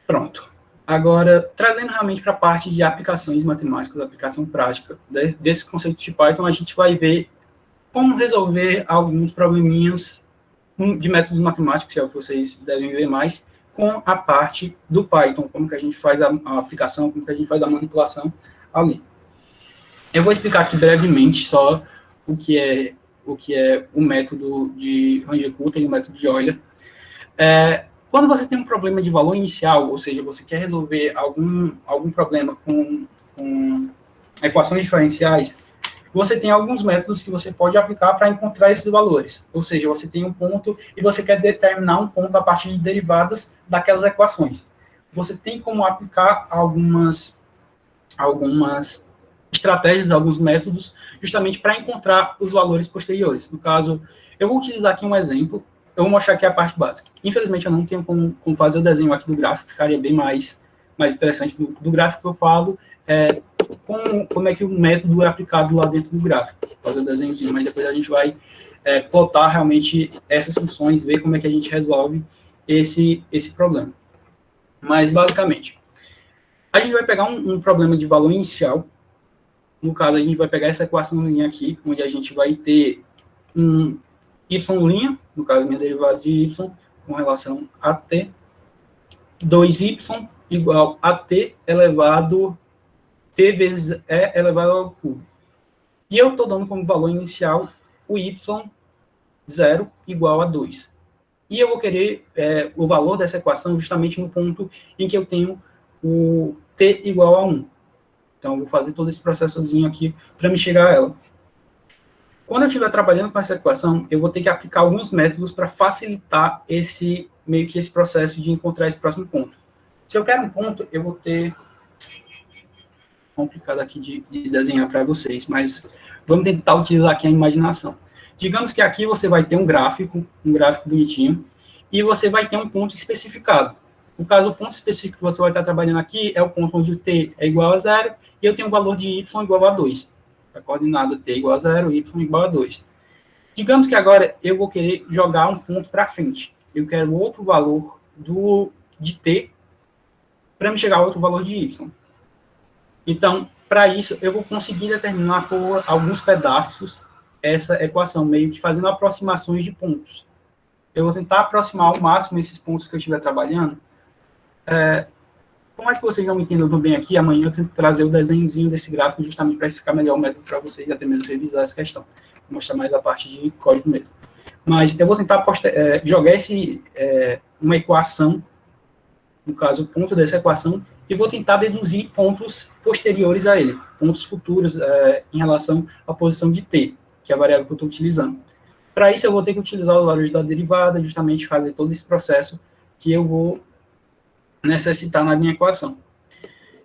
Pronto. Agora, trazendo realmente para a parte de aplicações matemáticas, aplicação prática desse conceito de Python, a gente vai ver como resolver alguns probleminhas de métodos matemáticos, que é o que vocês devem ver mais, com a parte do Python, como que a gente faz a aplicação, como que a gente faz a manipulação ali. Eu vou explicar aqui brevemente só o que é o método de Runge-Kutta e o método de Euler. Quando você tem um problema de valor inicial, ou seja, você quer resolver algum problema com equações diferenciais, você tem alguns métodos que você pode aplicar para encontrar esses valores. Ou seja, você tem um ponto e você quer determinar um ponto a partir de derivadas daquelas equações. Você tem como aplicar algumas estratégias, alguns métodos, justamente para encontrar os valores posteriores. No caso, eu vou utilizar aqui um exemplo, eu vou mostrar aqui a parte básica. Infelizmente, eu não tenho como fazer o desenho aqui do gráfico, ficaria bem mais interessante. Do gráfico que eu falo, como é que o método é aplicado lá dentro do gráfico. Vou fazer o desenhozinho, mas depois a gente vai plotar realmente essas funções, ver como é que a gente resolve esse problema. Mas, basicamente, a gente vai pegar um problema de valor inicial. No caso, a gente vai pegar essa equaçãozinha aqui, onde a gente vai ter um y', no caso, minha derivada de y, com relação a t, 2y igual a t elevado t vezes e elevado ao cubo. E eu estou dando como valor inicial o y0 igual a 2. E eu vou querer o valor dessa equação justamente no ponto em que eu tenho o t igual a 1. Então, eu vou fazer todo esse processozinho aqui para me chegar a ela. Quando eu estiver trabalhando com essa equação, eu vou ter que aplicar alguns métodos para facilitar esse processo de encontrar esse próximo ponto. Se eu quero um ponto, eu vou ter... complicado aqui de desenhar para vocês, mas vamos tentar utilizar aqui a imaginação. Digamos que aqui você vai ter um gráfico bonitinho, e você vai ter um ponto especificado. No caso, o ponto específico que você vai estar trabalhando aqui é o ponto onde o t é igual a 0, e eu tenho um valor de y igual a 2. A coordenada t igual a 0, y igual a 2. Digamos que agora eu vou querer jogar um ponto para frente. Eu quero outro valor de t para me chegar a outro valor de y. Então, para isso, eu vou conseguir determinar por alguns pedaços essa equação, meio que fazendo aproximações de pontos. Eu vou tentar aproximar ao máximo esses pontos que eu estiver trabalhando. Por mais que vocês não entendam tão bem aqui, amanhã eu tento trazer o desenhozinho desse gráfico justamente para explicar melhor o método para vocês, até mesmo revisar essa questão. Vou mostrar mais a parte de código mesmo. Mas eu vou tentar jogar uma equação, no caso, o ponto dessa equação, e vou tentar deduzir pontos posteriores a ele, pontos futuros em relação à posição de t, que é a variável que eu estou utilizando. Para isso, eu vou ter que utilizar os valores da derivada, justamente fazer todo esse processo que eu vou necessitar na minha equação.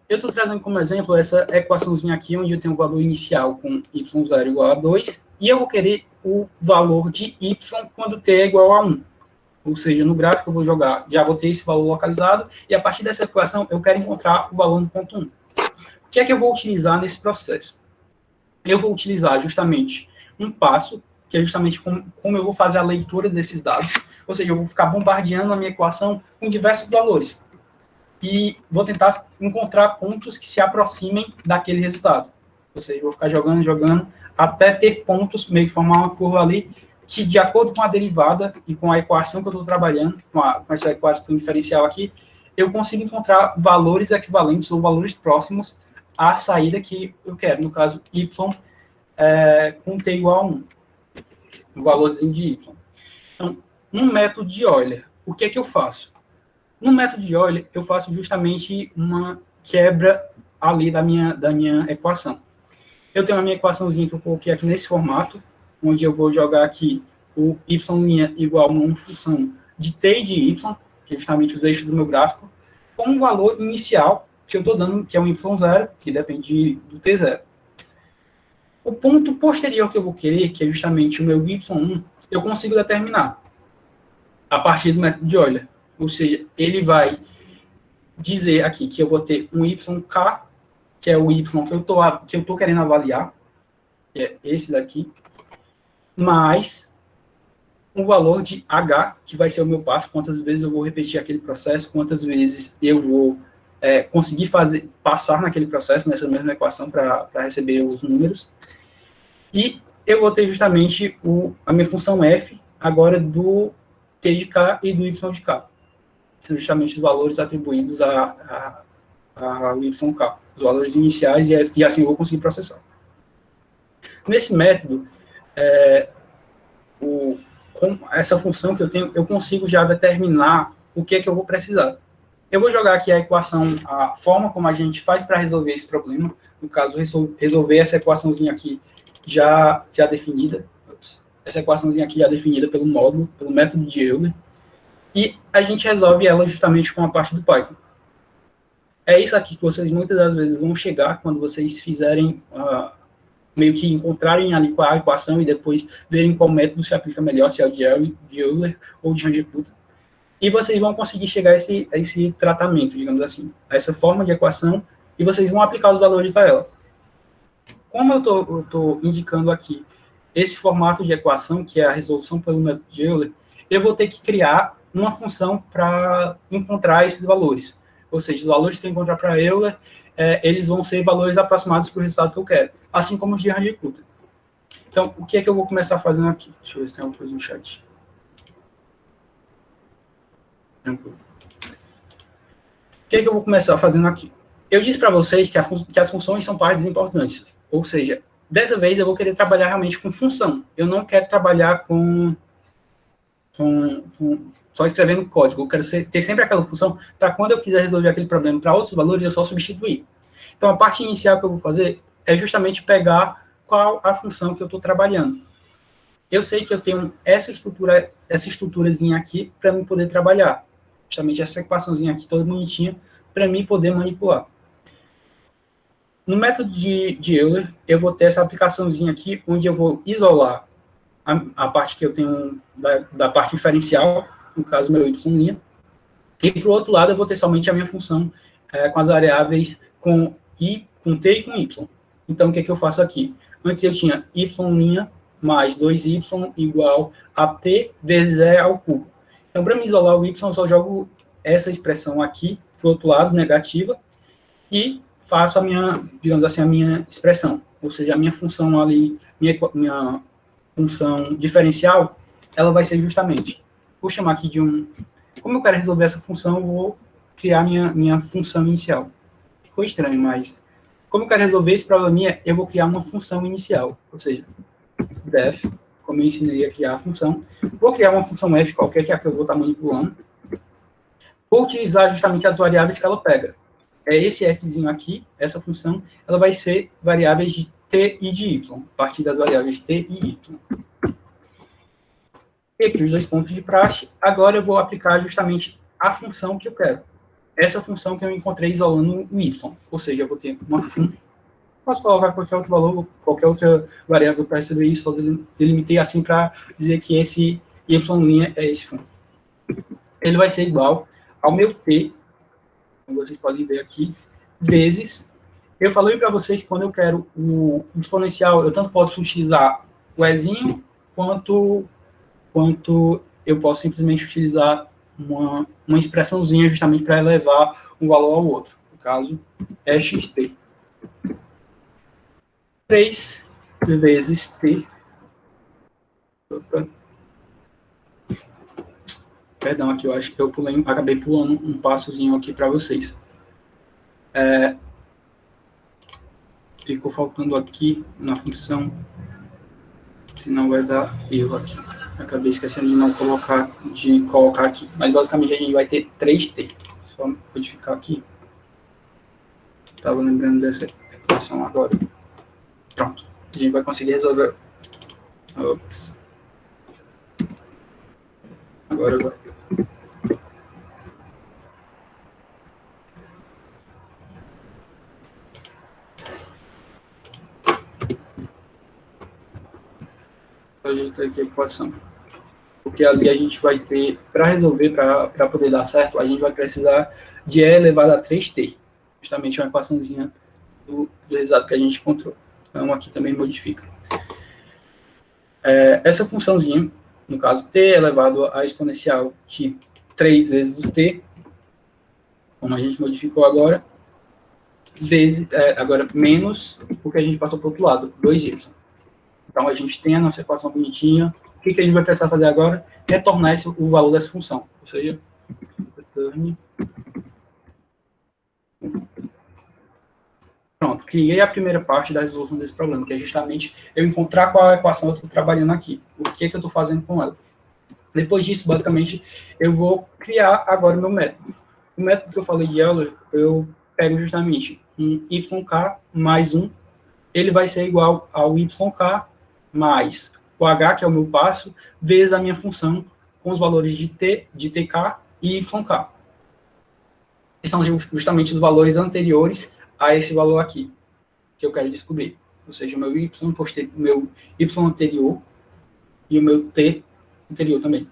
Eu estou trazendo como exemplo essa equaçãozinha aqui, onde eu tenho o valor inicial com y0 igual a 2, e eu vou querer o valor de y quando t é igual a 1. Ou seja, no gráfico eu vou jogar, já vou ter esse valor localizado, e a partir dessa equação eu quero encontrar o valor no ponto 1. O que é que eu vou utilizar nesse processo? Eu vou utilizar justamente um passo, que é justamente como eu vou fazer a leitura desses dados, ou seja, eu vou ficar bombardeando a minha equação com diversos valores, e vou tentar encontrar pontos que se aproximem daquele resultado. Ou seja, eu vou ficar jogando, até ter pontos, meio que formar uma curva ali, que de acordo com a derivada e com a equação que eu estou trabalhando, com essa equação diferencial aqui, eu consigo encontrar valores equivalentes ou valores próximos à saída que eu quero. No caso, y com t igual a 1. O valorzinho de y. Então, no método de Euler, o que é que eu faço? No método de Euler, eu faço justamente uma quebra ali da minha equação. Eu tenho a minha equaçãozinha que eu coloquei aqui nesse formato, onde eu vou jogar aqui o y' igual a uma função de t e de y, que é justamente os eixos do meu gráfico, com um valor inicial que eu estou dando, que é um y0, que depende do t0. O ponto posterior que eu vou querer, que é justamente o meu y1, eu consigo determinar a partir do método de Euler. Ou seja, ele vai dizer aqui que eu vou ter um yk, que é o y que eu estou querendo avaliar, que é esse daqui, mais um valor de H, que vai ser o meu passo, quantas vezes eu vou repetir aquele processo, quantas vezes eu vou conseguir passar naquele processo, nessa mesma equação, para receber os números. E eu vou ter justamente a minha função f, agora do t de k e do y de k. São justamente os valores atribuídos ao yk, os valores iniciais, e assim eu vou conseguir processar. Nesse método, com essa função que eu tenho, eu consigo já determinar o que é que eu vou precisar. Eu vou jogar aqui a equação, a forma como a gente faz para resolver esse problema, no caso, resolver essa equaçãozinha aqui já definida, essa equaçãozinha aqui já definida pelo módulo, pelo método de Euler, e a gente resolve ela justamente com a parte do Python. É isso aqui que vocês muitas das vezes vão chegar quando vocês fizerem, meio que encontrarem ali qual a equação e depois verem qual método se aplica melhor, se é o de Euler ou de Runge-Kutta. E vocês vão conseguir chegar a esse tratamento, digamos assim, a essa forma de equação, e vocês vão aplicar os valores a ela. Como eu estou indicando aqui esse formato de equação, que é a resolução pelo método de Euler, eu vou ter que criar uma função para encontrar esses valores. Ou seja, os valores que eu encontrar para Euler, eles vão ser valores aproximados para o resultado que eu quero, assim como os de Runge-Kutta. Então, o que é que eu vou começar fazendo aqui? Deixa eu ver se tem alguma coisa no chat. O que é que eu vou começar fazendo aqui? Eu disse para vocês que as funções são partes importantes. Ou seja, dessa vez eu vou querer trabalhar realmente com função. Eu não quero trabalhar só escrevendo código. Eu quero ter sempre aquela função para quando eu quiser resolver aquele problema para outros valores, eu só substituir. Então, a parte inicial que eu vou fazer é justamente pegar qual a função que eu estou trabalhando. Eu sei que eu tenho essa estruturazinha aqui para eu poder trabalhar. Justamente essa equaçãozinha aqui, toda bonitinha, para mim poder manipular. No método de Euler, eu vou ter essa aplicaçãozinha aqui, onde eu vou isolar a parte que eu tenho da parte diferencial, no caso, meu y', e para o outro lado eu vou ter somente a minha função com as variáveis com t e com y. Então, o que é que eu faço aqui? Antes eu tinha y' mais 2y igual a t vezes e ao cubo. Então, para me isolar o y, eu só jogo essa expressão aqui para o outro lado, negativa, e faço a minha, digamos assim, a minha expressão. Ou seja, a minha função ali, minha função diferencial, ela vai ser justamente, vou chamar aqui de como eu quero resolver essa função, eu vou criar minha função inicial. Ficou estranho, mas como eu quero resolver esse probleminha, eu vou criar uma função inicial. Ou seja, def, como eu ensinei a criar a função, vou criar uma função f qualquer, que é a que eu vou estar manipulando. Vou utilizar justamente as variáveis que ela pega. Esse fzinho aqui, essa função, ela vai ser variáveis de t e de y, a partir das variáveis t e y. E aqui os dois pontos de praxe. Agora eu vou aplicar justamente a função que eu quero. Essa função que eu encontrei isolando o y. Ou seja, eu vou ter uma função. Posso colocar qualquer outro valor, qualquer outra variável para receber isso, só delimitei assim para dizer que esse y' é esse fundo. Ele vai ser igual ao meu t, como vocês podem ver aqui, vezes. Eu falei para vocês que quando eu quero o exponencial, eu tanto posso utilizar o ezinho, quanto eu posso simplesmente utilizar uma expressãozinha justamente para elevar um valor ao outro. No caso, é xt. 3 vezes t. Opa. Perdão, aqui eu acho que eu acabei pulando um passozinho aqui para vocês. Ficou faltando aqui na função, senão vai dar erro aqui. Acabei esquecendo de não colocar aqui. Mas basicamente a gente vai ter 3t. Só modificar aqui. Estava lembrando dessa equação agora. Pronto. A gente vai conseguir resolver. Ops. Agora vai. Ajeitar aqui a equação. Porque ali a gente vai ter, para resolver, para poder dar certo, a gente vai precisar de e elevado a 3t. Justamente uma equaçãozinha do resultado que a gente encontrou. Então, aqui também modifica. Essa funçãozinha, no caso, t elevado à exponencial de 3 vezes o t, como a gente modificou agora, vezes, agora menos o que a gente passou para o outro lado, 2y. Então, a gente tem a nossa equação bonitinha. O que a gente vai precisar fazer agora? Retornar o valor dessa função. Ou seja, return. Pronto, criei a primeira parte da resolução desse problema, que é justamente eu encontrar qual equação eu estou trabalhando aqui. O que eu estou fazendo com ela. Depois disso, basicamente, eu vou criar agora o meu método. O método que eu falei de Euler, eu pego justamente um yk mais 1, ele vai ser igual ao yk mais o h, que é o meu passo, vezes a minha função com os valores de t, de tk e yk. Que são justamente os valores anteriores a esse valor aqui, que eu quero descobrir. Ou seja, o meu y anterior e o meu t anterior também.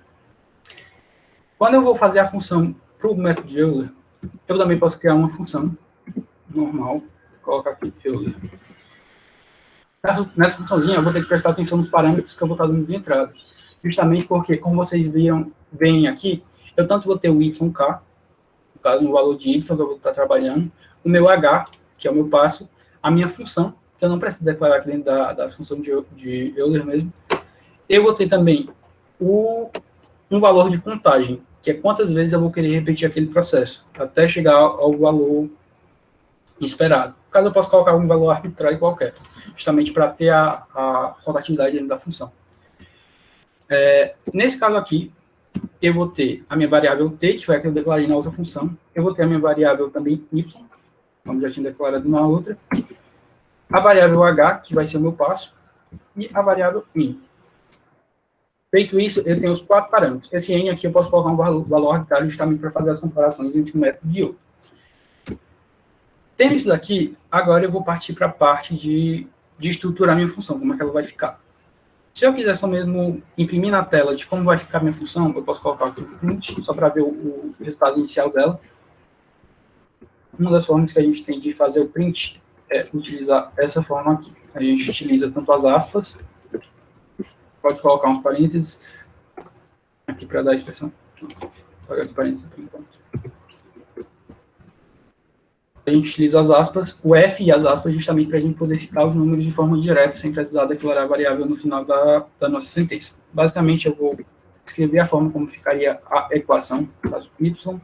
Quando eu vou fazer a função para o método de Euler, eu também posso criar uma função normal, vou colocar aqui Euler. Nessa funçãozinha, eu vou ter que prestar atenção nos parâmetros que eu vou estar dando de entrada. Justamente porque, como vocês veem aqui, eu tanto vou ter o yk, no caso, no valor de y que eu vou estar trabalhando, o meu h, que é o meu passo, a minha função, que eu não preciso declarar aqui dentro da função de Euler mesmo. Eu vou ter também um valor de contagem, que é quantas vezes eu vou querer repetir aquele processo, até chegar ao valor esperado. No caso, eu posso colocar um valor arbitrário qualquer, justamente para ter a rotatividade dentro da função. Nesse caso aqui, eu vou ter a minha variável t, que foi a que eu declarei na outra função. Eu vou ter a minha variável também y, como já tinha declarado na outra. A variável h, que vai ser o meu passo. E a variável min. Feito isso, eu tenho os 4 parâmetros. Esse n aqui eu posso colocar um valor arbitrário justamente para fazer as comparações entre um método e outro. Tendo isso daqui, agora eu vou partir para a parte de estruturar minha função, como é que ela vai ficar. Se eu quiser só mesmo imprimir na tela de como vai ficar a minha função, eu posso colocar aqui o print, só para ver o resultado inicial dela. Uma das formas que a gente tem de fazer o print é utilizar essa forma aqui. A gente utiliza tanto as aspas, pode colocar uns parênteses aqui para dar a expressão. Vou apagar os parênteses por enquanto. A gente utiliza as aspas, o F e as aspas, justamente para a gente poder citar os números de forma direta, sem precisar declarar a variável no final da nossa sentença. Basicamente, eu vou escrever a forma como ficaria a equação, no caso y.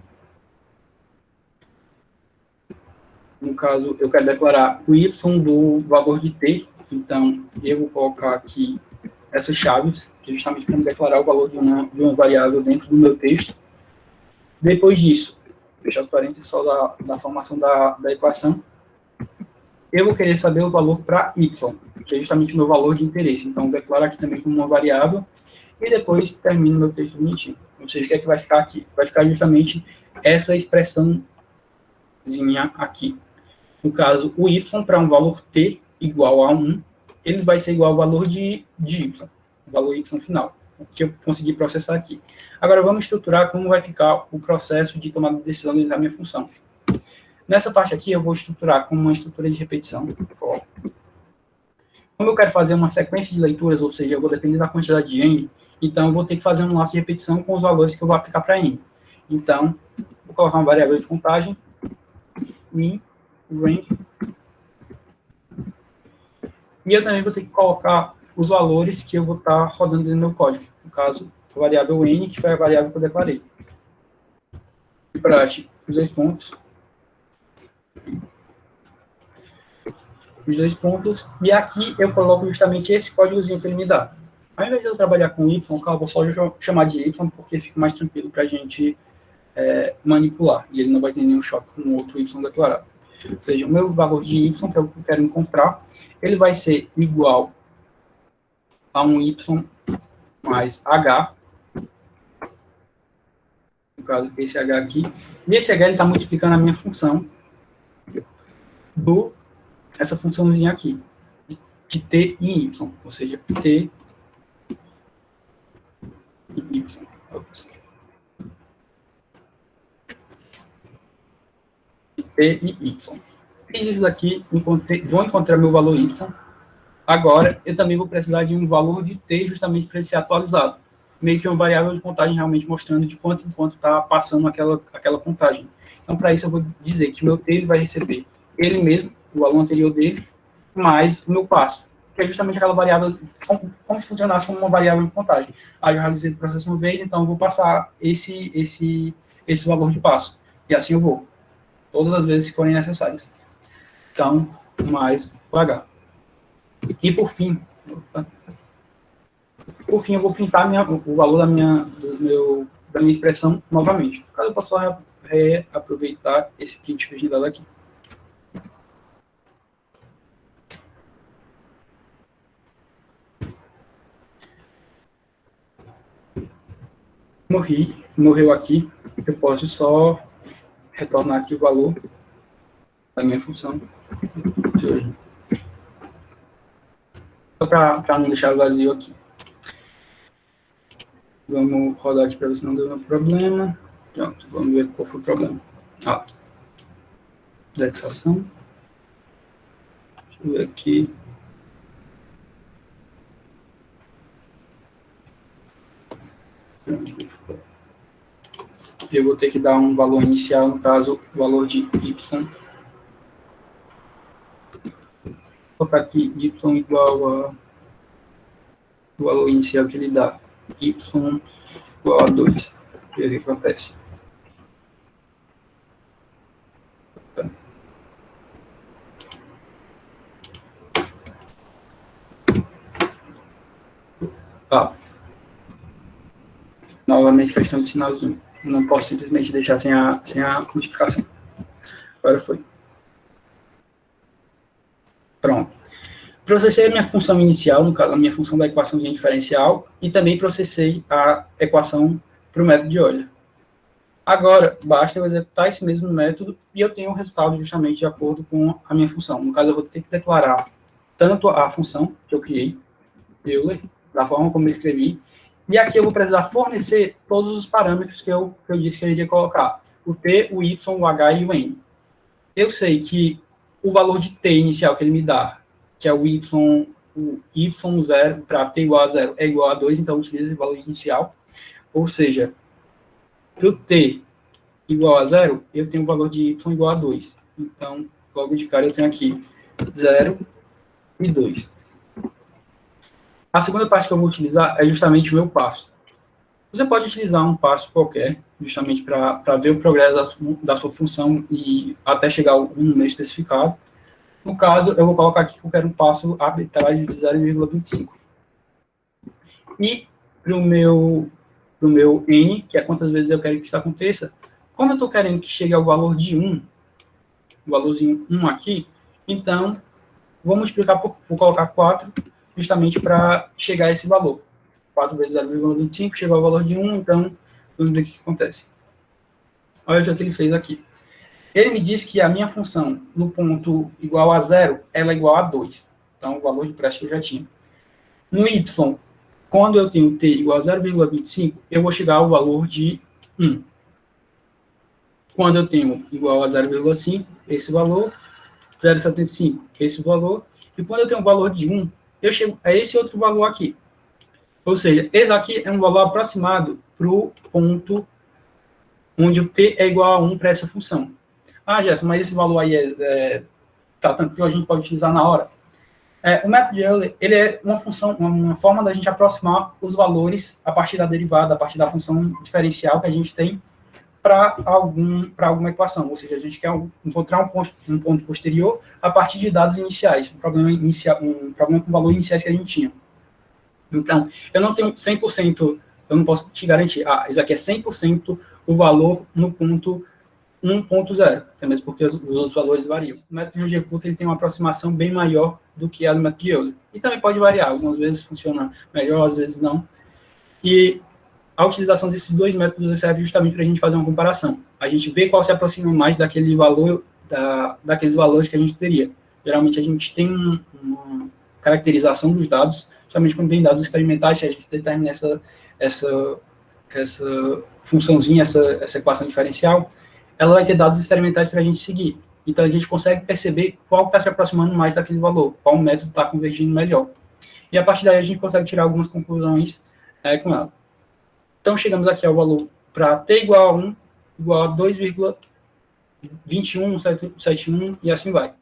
No caso, eu quero declarar o y do valor de t, então eu vou colocar aqui essas chaves, que é justamente para declarar o valor de uma variável dentro do meu texto. Depois disso, fechar os parênteses só da formação da equação, eu vou querer saber o valor para y, que é justamente o meu valor de interesse. Então, declaro aqui também como uma variável, e depois termino meu texto bonitinho. Ou seja, o que é que vai ficar aqui? Vai ficar justamente essa expressãozinha aqui. No caso, o y para um valor t igual a 1, ele vai ser igual ao valor de y, o valor y final, que eu consegui processar aqui. Agora, vamos estruturar como vai ficar o processo de tomada de decisão dentro da minha função. Nessa parte aqui, eu vou estruturar como uma estrutura de repetição. Como eu quero fazer uma sequência de leituras, ou seja, eu vou depender da quantidade de n, então eu vou ter que fazer um laço de repetição com os valores que eu vou aplicar para n. Então, vou colocar uma variável de contagem, min, rank, e eu também vou ter que colocar os valores que eu vou estar rodando dentro do meu código. No caso, a variável n, que foi a variável que eu declarei. E para os 2 pontos. Os 2 pontos. E aqui eu coloco justamente esse códigozinho que ele me dá. Ao invés de eu trabalhar com y, eu vou só chamar de y, porque fica mais tranquilo para a gente manipular. E ele não vai ter nenhum choque com o outro y declarado. Ou seja, o meu valor de y, que eu quero encontrar, ele vai ser igual a um y mais h, no caso, esse h aqui, e esse h está multiplicando a minha função essa funçãozinha aqui, de t e y, ou seja, t e y. T e y. Fiz isso daqui, vou encontrar meu valor y. Agora, eu também vou precisar de um valor de t justamente para ele ser atualizado. meio que uma variável de contagem realmente mostrando de quanto em quanto está passando aquela contagem. Então, para isso, eu vou dizer que o meu T ele vai receber ele mesmo, o valor anterior dele, mais o meu passo, que é justamente aquela variável, como se funcionasse como uma variável de contagem. Aí eu realizei o processo uma vez, então eu vou passar esse valor de passo. E assim eu vou, todas as vezes que forem necessárias. Então, mais o H. E por fim, eu vou printar o valor da minha expressão novamente. No caso, eu posso só reaproveitar esse print que eu tinha dado aqui. Morreu aqui, eu posso só retornar aqui o valor da minha função. Só para não deixar vazio aqui. Vamos rodar aqui para ver se não deu nenhum problema. Pronto, vamos ver qual foi o problema. Indexação. Deixa eu ver aqui. Eu vou ter que dar um valor inicial, no caso, o valor de y. Vou colocar aqui y igual a o valor inicial que ele dá. Y igual a 2. Ver o que acontece. Novamente, questão de sinalzinho. Não posso simplesmente deixar sem a multiplicação. Agora foi. Pronto. Processei a minha função inicial, no caso, a minha função da equação de diferencial, e também processei a equação para o método de Euler. Agora, basta eu executar esse mesmo método e eu tenho o resultado justamente de acordo com a minha função. No caso, eu vou ter que declarar tanto a função que eu criei, Euler, da forma como eu escrevi, e aqui eu vou precisar fornecer todos os parâmetros que eu disse que eu iria colocar. O T, o Y, o H e o N. Eu sei que o valor de T inicial que ele me dá, que é o Y0 para T igual a 0 é igual a 2, então eu utilizo esse valor inicial. Ou seja, para o T igual a 0, eu tenho o valor de Y igual a 2. Então, logo de cara eu tenho aqui 0 e 2. A segunda parte que eu vou utilizar é justamente o meu passo. Você pode utilizar um passo qualquer, justamente para ver o progresso da sua função e até chegar a um número especificado. No caso, eu vou colocar aqui que eu quero um passo arbitrário de 0,25. E para o meu N, que é quantas vezes eu quero que isso aconteça, como eu estou querendo que chegue ao valor de 1, o valorzinho 1 aqui, então, vou multiplicar vou colocar 4, justamente para chegar a esse valor. 4 vezes 0,25, chegou ao valor de 1, então, vamos ver o que acontece. Olha o que ele fez aqui. Ele me disse que a minha função no ponto igual a 0, ela é igual a 2. Então, o valor de presta que eu já tinha. No y, quando eu tenho t igual a 0,25, eu vou chegar ao valor de 1. Quando eu tenho igual a 0,5, esse valor, 0,75, esse valor, e quando eu tenho um valor de 1, eu chego a esse outro valor aqui. Ou seja, esse aqui é um valor aproximado para o ponto onde o t é igual a 1 para essa função. Gerson, mas esse valor aí tá tranquilo, a gente pode utilizar na hora. O método de Euler, ele é uma função, uma forma da gente aproximar os valores a partir da derivada, a partir da função diferencial que a gente tem para alguma equação. Ou seja, a gente quer encontrar um ponto posterior a partir de dados iniciais, um problema com valores iniciais que a gente tinha. Então, eu não tenho 100%, eu não posso te garantir, isso aqui é 100% o valor no ponto 1.0, até mesmo porque os outros valores variam. O método de Joule tem uma aproximação bem maior do que a do método de Euler. E também pode variar, algumas vezes funciona melhor, às vezes não. E a utilização desses dois métodos serve justamente para a gente fazer uma comparação. A gente vê qual se aproxima mais daquele valor, daqueles valores que a gente teria. Geralmente a gente tem uma caracterização dos dados, somente quando tem dados experimentais, se a gente determina essa funçãozinha, essa equação diferencial, ela vai ter dados experimentais para a gente seguir. Então, a gente consegue perceber qual está se aproximando mais daquele valor, qual método está convergindo melhor. E, a partir daí, a gente consegue tirar algumas conclusões com ela. Então, chegamos aqui ao valor para t igual a 1, igual a 2,2171 e assim vai.